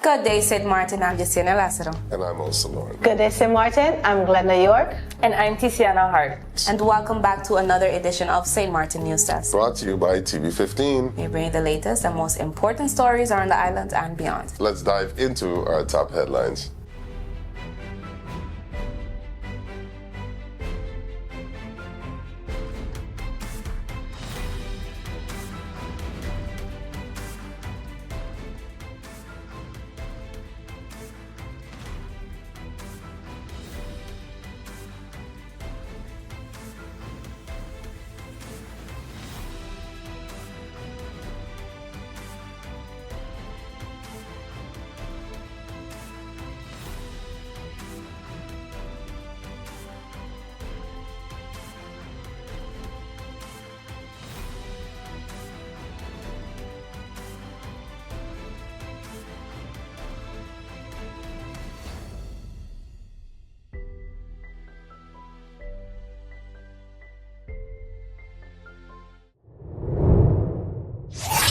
Good day, St. Martin. I'm Justiana Lassero. And I'm also Lauren. Good day, St. Martin. I'm Glenda York. And I'm Tiziana Hart. And welcome back to another edition of St. Martin News Desk. Brought to you by TV15. We bring you the latest and most important stories around the island and beyond. Let's dive into our top headlines.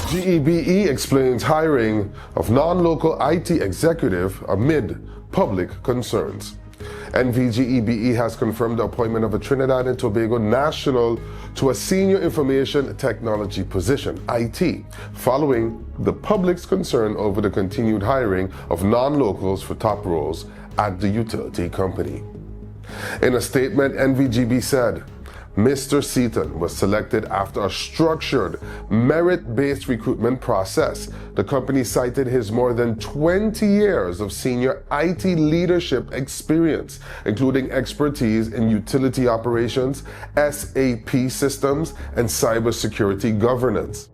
GEBE explains hiring of non-local IT executive amid public concerns. NVGEBE has confirmed the appointment of a Trinidad and Tobago national to a senior information technology position, IT, following the public's concern over the continued hiring of non-locals for top roles at the utility company. In a statement, NVGB said, Mr. Seaton was selected after a structured, merit-based recruitment process. The company cited his more than 20 years of senior IT leadership experience, including expertise in utility operations, SAP systems, and cybersecurity governance.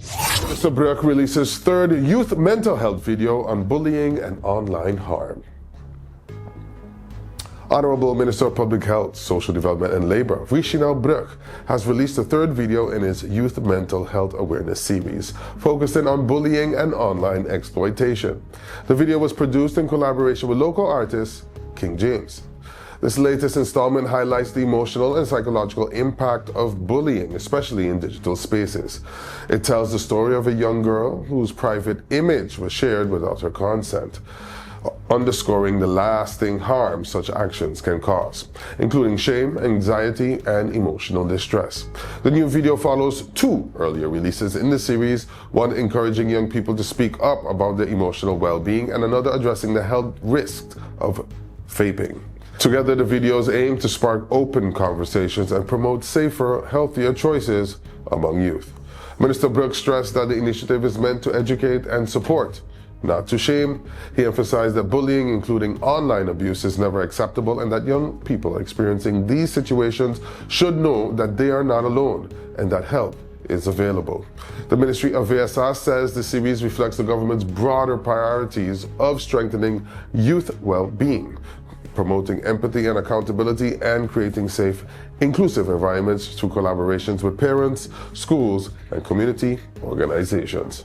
Mr. Brooke releases third youth mental health video on bullying and online harm. Honorable Minister of Public Health, Social Development and Labor, Vishinal Brooke, has released a third video in his Youth Mental Health Awareness series, focusing on bullying and online exploitation. The video was produced in collaboration with local artist King James. This latest installment highlights the emotional and psychological impact of bullying, especially in digital spaces. It tells the story of a young girl whose private image was shared without her consent, underscoring the lasting harm such actions can cause, including shame, anxiety, and emotional distress. The new video follows two earlier releases in the series, one encouraging young people to speak up about their emotional well-being and another addressing the health risks of vaping. Together, the videos aim to spark open conversations and promote safer, healthier choices among youth. Minister Brooks stressed that the initiative is meant to educate and support, not to shame. He emphasized that bullying, including online abuse, is never acceptable and that young people experiencing these situations should know that they are not alone and that help is available. The Ministry of VSA says the series reflects the government's broader priorities of strengthening youth well-being, promoting empathy and accountability, and creating safe, inclusive environments through collaborations with parents, schools, and community organizations.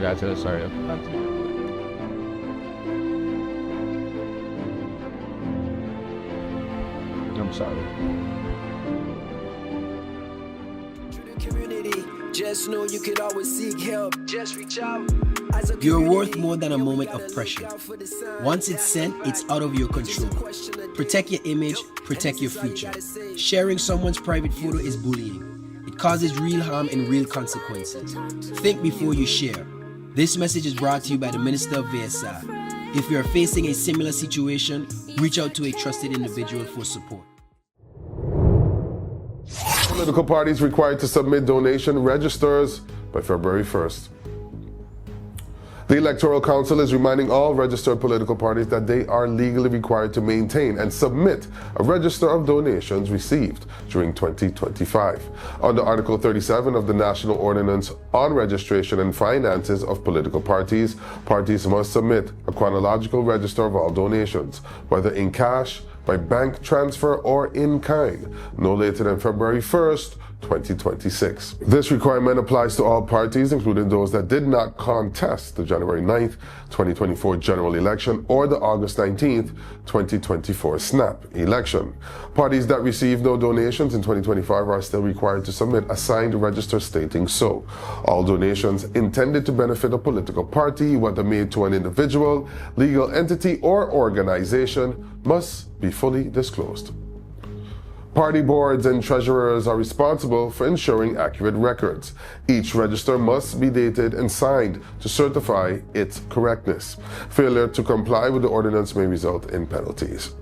grazie, sorry. I'm sorry. Just know you could always seek help. Just reach out. You're worth more than a moment of pressure. Once it's sent, it's out of your control. Protect your image, protect your future. Sharing someone's private photo is bullying. It causes real harm and real consequences. Think before you share. This message is brought to you by the Minister of VSI. If you are facing a similar situation, reach out to a trusted individual for support. Political parties required to submit donation registers by February 1st. The Electoral Council is reminding all registered political parties that they are legally required to maintain and submit a register of donations received during 2025. Under Article 37 of the National Ordinance on Registration and Finances of Political Parties, parties must submit a chronological register of all donations, whether in cash, by bank transfer, or in kind, no later than February 1st, 2026. This requirement applies to all parties, including those that did not contest the January 9th, 2024 general election or the August 19th, 2024 snap election. Parties that received no donations in 2025 are still required to submit a signed register stating so. All donations intended to benefit a political party, whether made to an individual, legal entity, or organization, must be fully disclosed. Party boards and treasurers are responsible for ensuring accurate records. Each register must be dated and signed to certify its correctness. Failure to comply with the ordinance may result in penalties.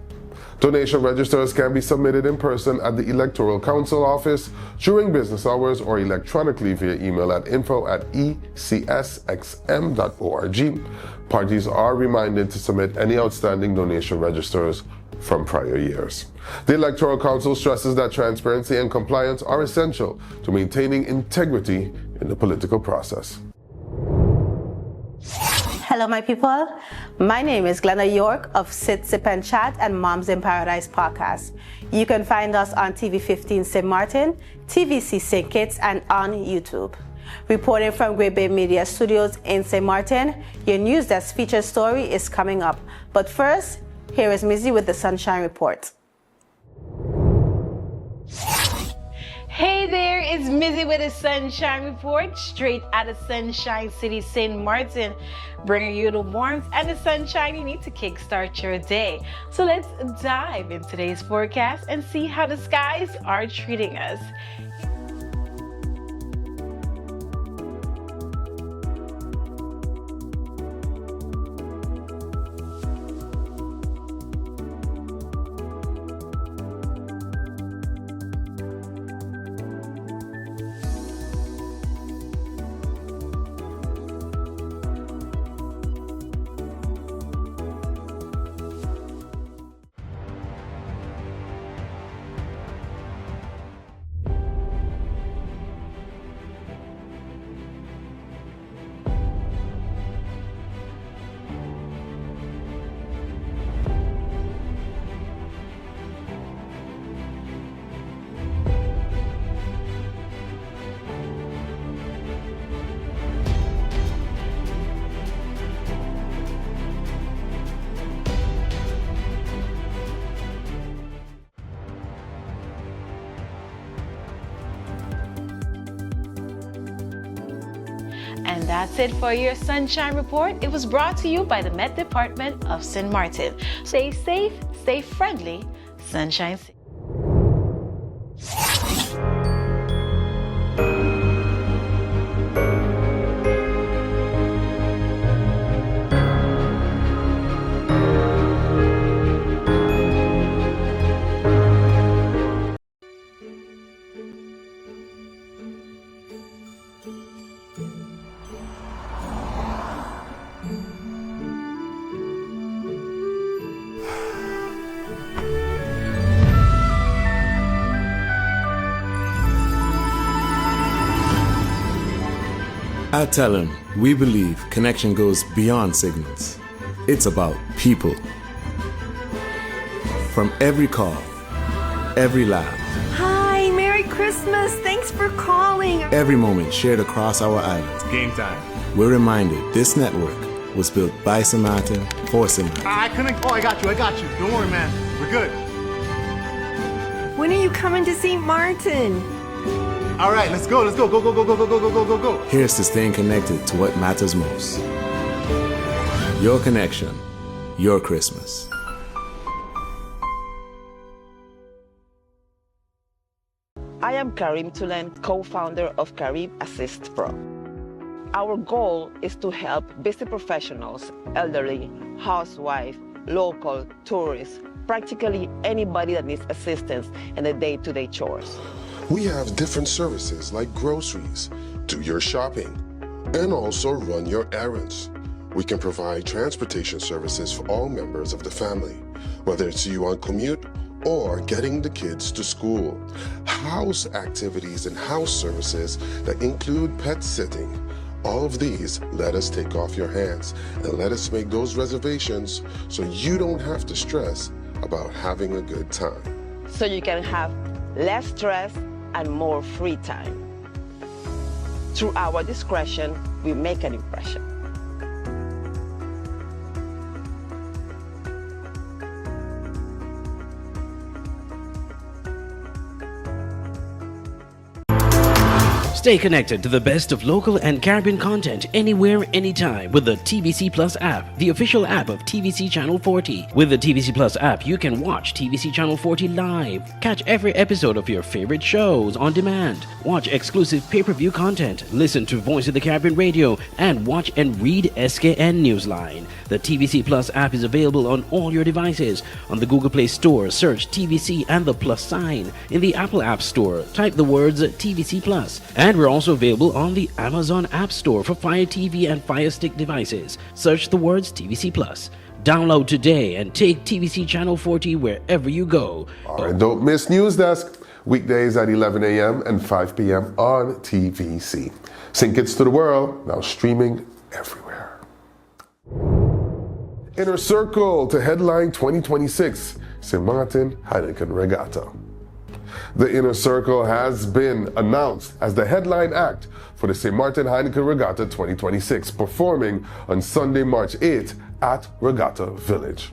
Donation registers can be submitted in person at the Electoral Council office during business hours or electronically via email at info@ecsxm.org. Parties are reminded to submit any outstanding donation registers from prior years. The Electoral Council stresses that transparency and compliance are essential to maintaining integrity in the political process. Hello, my people. My name is Glenna York of Sit, Sip and Chat and Moms in Paradise podcast. You can find us on TV15 St. Martin, TVC St. Kitts, and on YouTube. Reporting from Great Bay Media Studios in St. Martin, your NEWSDESK featured story is coming up. But first, here is Mizzy with the Sunshine Report. Hey there, it's Mizzy with a Sunshine Report, straight out of Sunshine City, St. Martin, bringing you the warmth and the sunshine you need to kickstart your day. So let's dive into today's forecast and see how the skies are treating us. And that's it for your Sunshine Report. It was brought to you by the Met Department of St. Martin. Stay safe, stay friendly, Sunshine City. At Talon, we believe connection goes beyond signals. It's about people. From every call, every laugh. Hi, Merry Christmas. Christmas! Thanks for calling! Every moment shared across our island. Game time. We're reminded this network was built by St. Martin for St. Martin. I couldn't. Oh, I got you. Don't worry, man. We're good. When are you coming to St. Martin? All right, let's go. Go, go, go, go, go, go, go, go, go, go. Here's to staying connected to what matters most. Your connection, your Christmas. I am Karim Tulen, co-founder of Carib Assist Pro. Our goal is to help busy professionals, elderly, housewives, local, tourists, practically anybody that needs assistance in the day-to-day chores. We have different services like groceries, do your shopping, and also run your errands. We can provide transportation services for all members of the family, whether it's you on commute or getting the kids to school. House activities and house services that include pet sitting. All of these let us take off your hands and let us make those reservations so you don't have to stress about having a good time. So you can have less stress and more free time. Through our discretion, we make an impression. Stay connected to the best of local and Caribbean content anywhere, anytime with the TVC Plus app, the official app of TVC Channel 40. With the TVC Plus app, you can watch TVC Channel 40 live, catch every episode of your favorite shows on demand, watch exclusive pay-per-view content, listen to Voice of the Caribbean radio, and watch and read SKN Newsline. The TVC Plus app is available on all your devices. On the Google Play Store, search TVC and the plus sign. In the Apple App Store, type the words TVC Plus. And we're also available on the Amazon App Store for Fire TV and Fire Stick devices. Search the words TVC Plus. Download today and take TVC Channel 40 wherever you go. All right, don't miss NewsDesk. Weekdays at 11 a.m. and 5 p.m. on TVC. Sync Kids to the World, now streaming everywhere. Inner Circle to headline 2026 St. Martin Heineken Regatta. The Inner Circle has been announced as the headline act for the St. Martin Heineken Regatta 2026, performing on Sunday, March 8th at Regatta Village.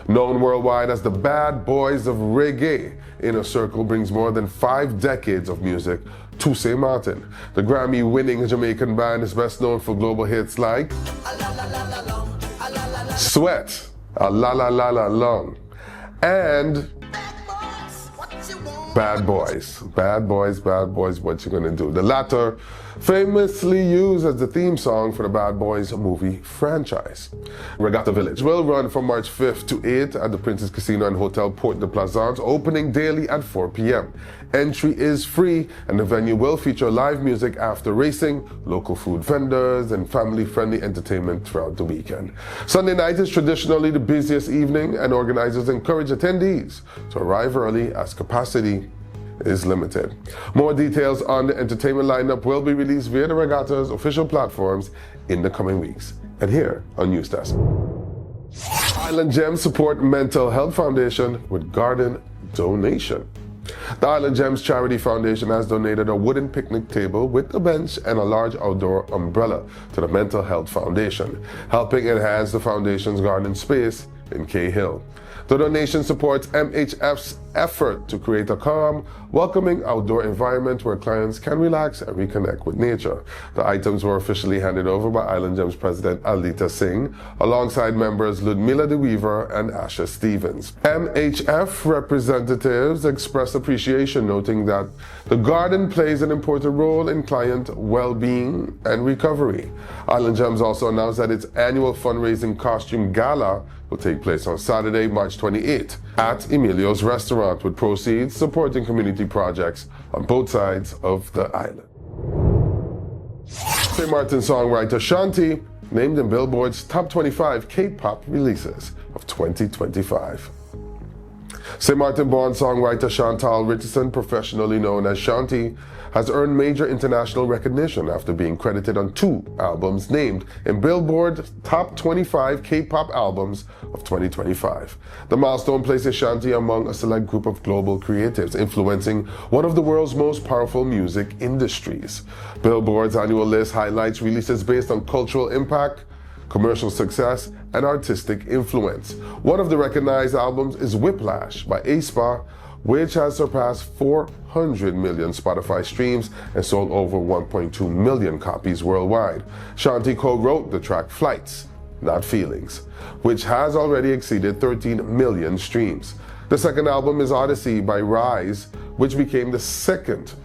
Known worldwide as the Bad Boys of Reggae, Inner Circle brings more than 5 decades of music to St. Martin. The Grammy-winning Jamaican band is best known for global hits like Sweat, A La La La La Long, and Bad Boys. Bad Boys, Bad Boys, what you gonna do? The latter famously used as the theme song for the Bad Boys movie franchise. Regatta Village will run from March 5th to 8th at the Princess Casino and Hotel Port de Plaisance, opening daily at 4 p.m. Entry is free, and the venue will feature live music after racing, local food vendors, and family-friendly entertainment throughout the weekend. Sunday night is traditionally the busiest evening, and organizers encourage attendees to arrive early as capacity is limited. More details on the entertainment lineup will be released via the Regatta's official platforms in the coming weeks. And here on NewsDesk. Island Gems support Mental Health Foundation with garden donation. The Island Gems Charity Foundation has donated a wooden picnic table with a bench and a large outdoor umbrella to the Mental Health Foundation, helping enhance the foundation's garden space in Cahill. The donation supports MHF's effort to create a calm, welcoming outdoor environment where clients can relax and reconnect with nature. The items were officially handed over by Island Gems President Alita Singh, alongside members Ludmilla De Weaver and Asha Stevens. MHF representatives expressed appreciation, noting that the garden plays an important role in client well-being and recovery. Island Gems also announced that its annual fundraising costume gala will take place on Saturday, March 28th at Emilio's Restaurant, with proceeds supporting community projects on both sides of the island. St. Martin songwriter Shanti named in Billboard's Top 25 K-pop releases of 2025. St. Martin-born songwriter Chantal Richardson, professionally known as Shanti, has earned major international recognition after being credited on 2 albums named in Billboard Top 25 K-pop Albums of 2025. The milestone places Shanti among a select group of global creatives, influencing one of the world's most powerful music industries. Billboard's annual list highlights releases based on cultural impact, commercial success, and artistic influence. One of the recognized albums is Whiplash by aespa, which has surpassed 400 million Spotify streams and sold over 1.2 million copies worldwide. Shanti co-wrote the track Flights, Not Feelings, which has already exceeded 13 million streams. The second album is Odyssey by Rise, which became the second.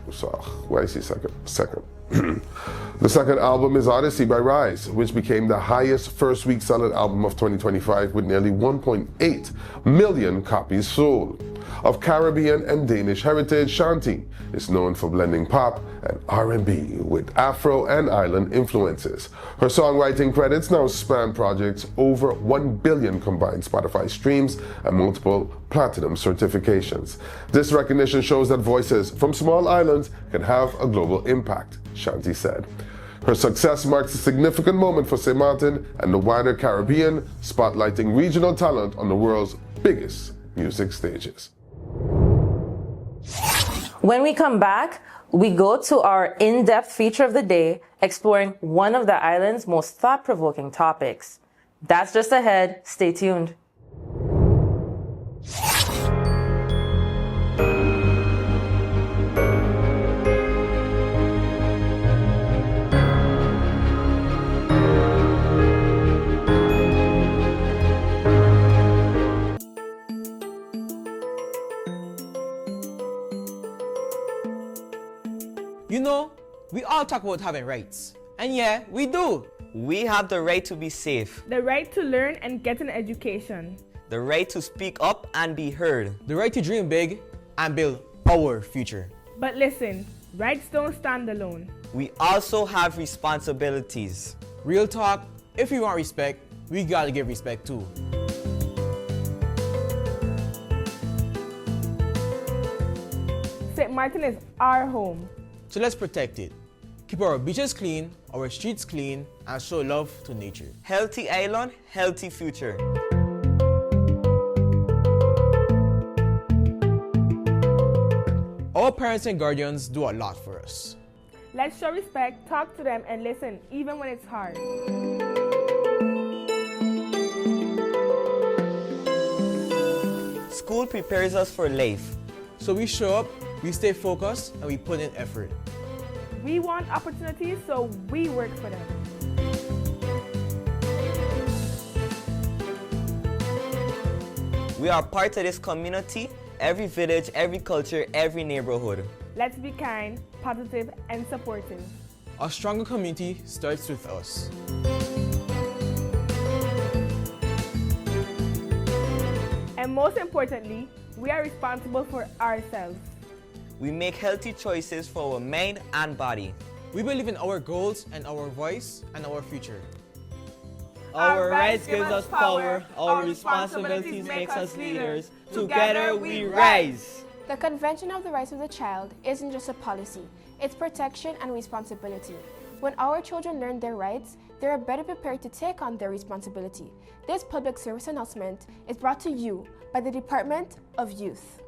The second album is Odyssey by Rise, which became the highest first-week selling album of 2025 with nearly 1.8 million copies sold. Of Caribbean and Danish heritage, Shanti is known for blending pop and R&B with Afro and island influences. Her songwriting credits now span projects over 1 billion combined Spotify streams and multiple platinum certifications. This recognition shows that voices from small islands can have a global impact, Shanti said. Her success marks a significant moment for St. Martin and the wider Caribbean, spotlighting regional talent on the world's biggest music stages. When we come back, we go to our in-depth feature of the day, exploring one of the island's most thought-provoking topics. That's just ahead. Stay tuned. You know, we all talk about having rights. And yeah, we do. We have the right to be safe. The right to learn and get an education. The right to speak up and be heard. The right to dream big and build our future. But listen, rights don't stand alone. We also have responsibilities. Real talk, if we want respect, we gotta give respect too. St. Martin is our home. So let's protect it. Keep our beaches clean, our streets clean, and show love to nature. Healthy island, healthy future. Our parents and guardians do a lot for us. Let's show respect, talk to them, and listen, even when it's hard. School prepares us for life. So we show up, we stay focused, and we put in effort. We want opportunities, so we work for them. We are part of this community, every village, every culture, every neighborhood. Let's be kind, positive, and supportive. A stronger community starts with us. And most importantly, we are responsible for ourselves. We make healthy choices for our mind and body. We believe in our goals and our voice and our future. Our rights give us power, our responsibilities make us leaders. Together we rise. The Convention of the Rights of the Child isn't just a policy, it's protection and responsibility. When our children learn their rights, they are better prepared to take on their responsibility. This public service announcement is brought to you by the Department of Youth.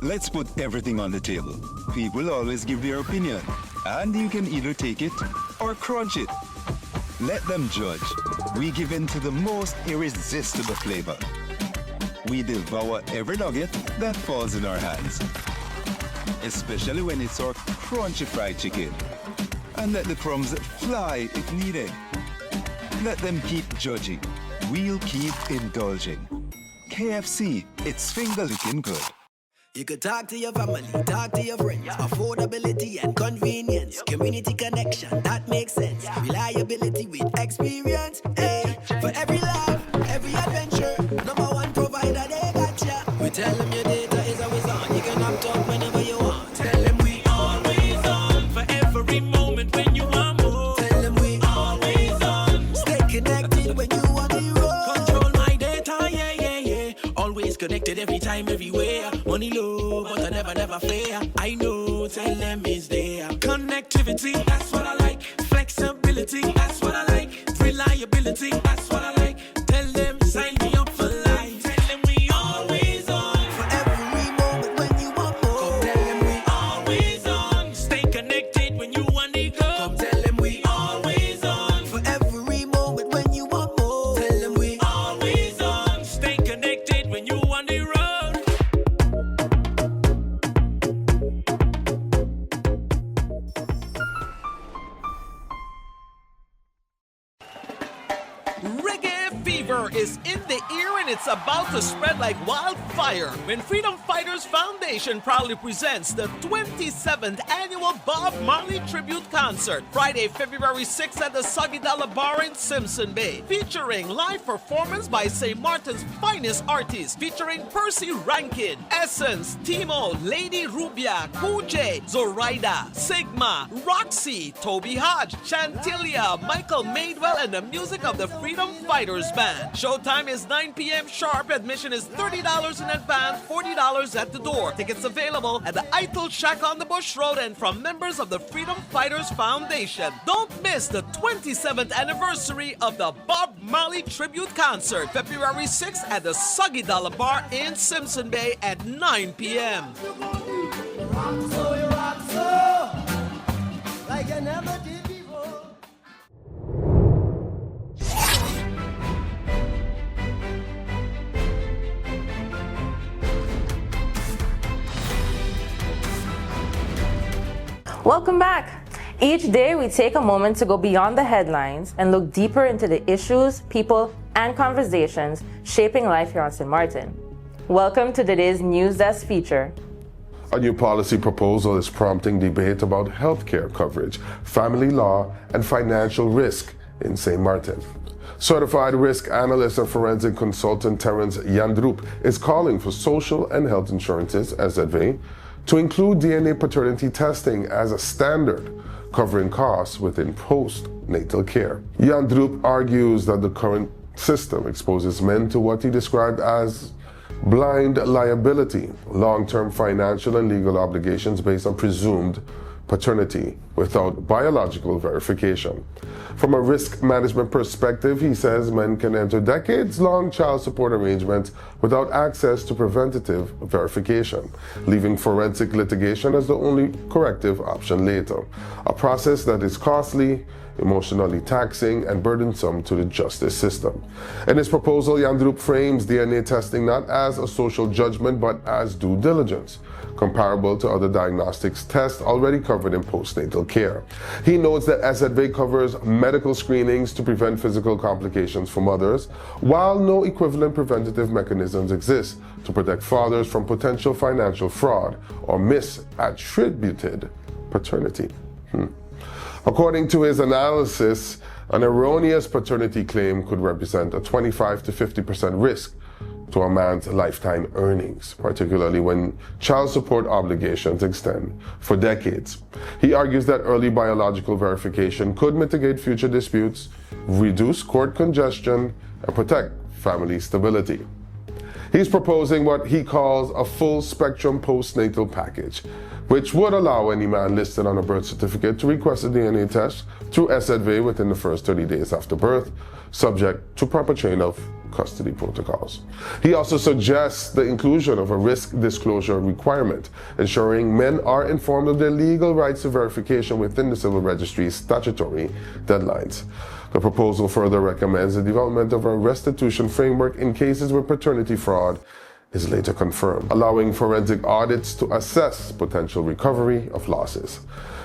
Let's put everything on the table. People always give their opinion, and you can either take it or crunch it. Let them judge. We give in to the most irresistible flavor. We devour every nugget that falls in our hands, especially when it's our crunchy fried chicken. And let the crumbs fly if needed. Let them keep judging. We'll keep indulging. KFC, it's finger-licking good. You could talk to your family, talk to your friends. Affordability and convenience. Community connection, that makes sense. Reliability with experience. Hey, for every laugh, every adventure. Number one provider, they got ya. We tell them your data is always on. You can opt out whenever you want. Tell them we always on. For every moment when you want more. Tell them we always on. Stay connected. Connected every time, everywhere. Money low, but I never fair. I know, tell them it's there. Connectivity, that's what I like. Flexibility, that's what I like. Reliability, that's what I like. Tell them, sign me up for life. Tell them we always on. For every moment when you want more. Come tell them we always on. Stay connected when you want to go. Come tell them we always on. For every moment when you want more. Tell them we always on. Stay connected when you want to road. Reggae fever is in the air and it's about to spread like wildfire when Freedom Fighters Foundation proudly presents the 27th annual Bob Marley Tribute Concert, Friday, February 6th at the Soggy Dollar Bar in Simpson Bay, featuring live performance by St. Martin's finest artists, featuring Percy Rankin, Essence, Timo, Lady Rubia, Kuje, Zoraida, Sigma, Roxy, Toby Hodge, Chantilia, Michael Madewell, and the music of the Freedom Fighters Band. Showtime is 9 p.m. sharp. Admission is $30 in advance, $40 at the door. Tickets available at the Eitel Shack on the Bush Road and from members of the Freedom Fighters Foundation. Don't miss the 27th anniversary of the Bob Marley Tribute Concert, February 6th at the Soggy Dollar Bar in Simpson Bay at 9 p.m. Like I never did before. Welcome back. Each day we take a moment to go beyond the headlines and look deeper into the issues, people, and conversations shaping life here on St. Martin. Welcome to today's NEWSDESK feature. A new policy proposal is prompting debate about healthcare coverage, family law, and financial risk in St. Martin. Certified risk analyst and forensic consultant Terence Yandrup is calling for social and health insurances, SZV, to include DNA paternity testing as a standard, covering costs within postnatal care. Yandrup argues that the current system exposes men to what he described as blind liability, long-term financial and legal obligations based on presumed paternity without biological verification. From a risk management perspective, he says men can enter decades-long child support arrangements without access to preventative verification, leaving forensic litigation as the only corrective option later, a process that is costly, emotionally taxing, and burdensome to the justice system. In his proposal, Yandrup frames DNA testing not as a social judgment but as due diligence, comparable to other diagnostics tests already covered in postnatal care. He notes that SZV covers medical screenings to prevent physical complications for mothers, while no equivalent preventative mechanisms exist to protect fathers from potential financial fraud or misattributed paternity. According to his analysis, an erroneous paternity claim could represent a 25 to 50% risk to a man's lifetime earnings, particularly when child support obligations extend for decades. He argues that early biological verification could mitigate future disputes, reduce court congestion, and protect family stability. He's proposing what he calls a full-spectrum postnatal package, which would allow any man listed on a birth certificate to request a DNA test through SZV within the first 30 days after birth, subject to proper chain of custody protocols. He also suggests the inclusion of a risk disclosure requirement, ensuring men are informed of their legal rights to verification within the civil registry's statutory deadlines. The proposal further recommends the development of a restitution framework in cases where paternity fraud is later confirmed, allowing forensic audits to assess potential recovery of losses.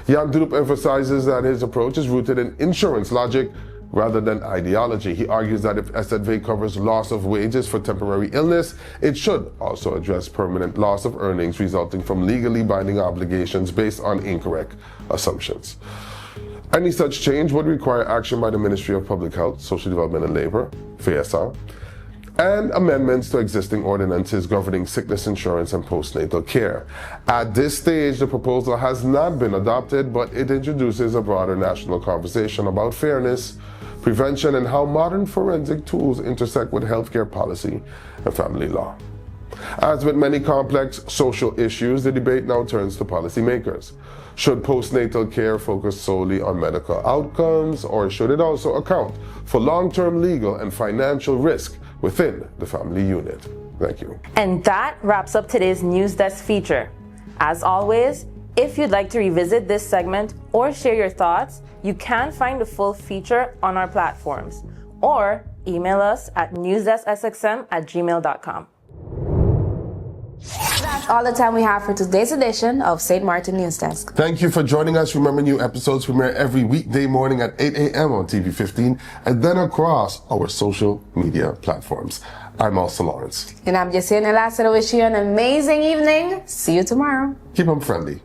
Yandrup emphasizes that his approach is rooted in insurance logic rather than ideology. He argues that if SZV covers loss of wages for temporary illness, it should also address permanent loss of earnings resulting from legally binding obligations based on incorrect assumptions. Any such change would require action by the Ministry of Public Health, Social Development and Labor, FASA, and amendments to existing ordinances governing sickness insurance and postnatal care. At this stage, the proposal has not been adopted, but it introduces a broader national conversation about fairness, prevention, and how modern forensic tools intersect with healthcare policy and family law. As with many complex social issues, the debate now turns to policymakers. Should postnatal care focus solely on medical outcomes, or should it also account for long-term legal and financial risk within the family unit? Thank you. And that wraps up today's NewsDesk feature. As always, if you'd like to revisit this segment or share your thoughts, you can find the full feature on our platforms or email us at newsdesksxm@gmail.com. That's all the time we have for today's edition of St. Martin News Desk. Thank you for joining us. Remember, new episodes premiere every weekday morning at 8 a.m. on TV15 and then across our social media platforms. I'm Elsa Lawrence. And I'm Jessica Nelassa. I wish you an amazing evening. See you tomorrow. Keep them friendly.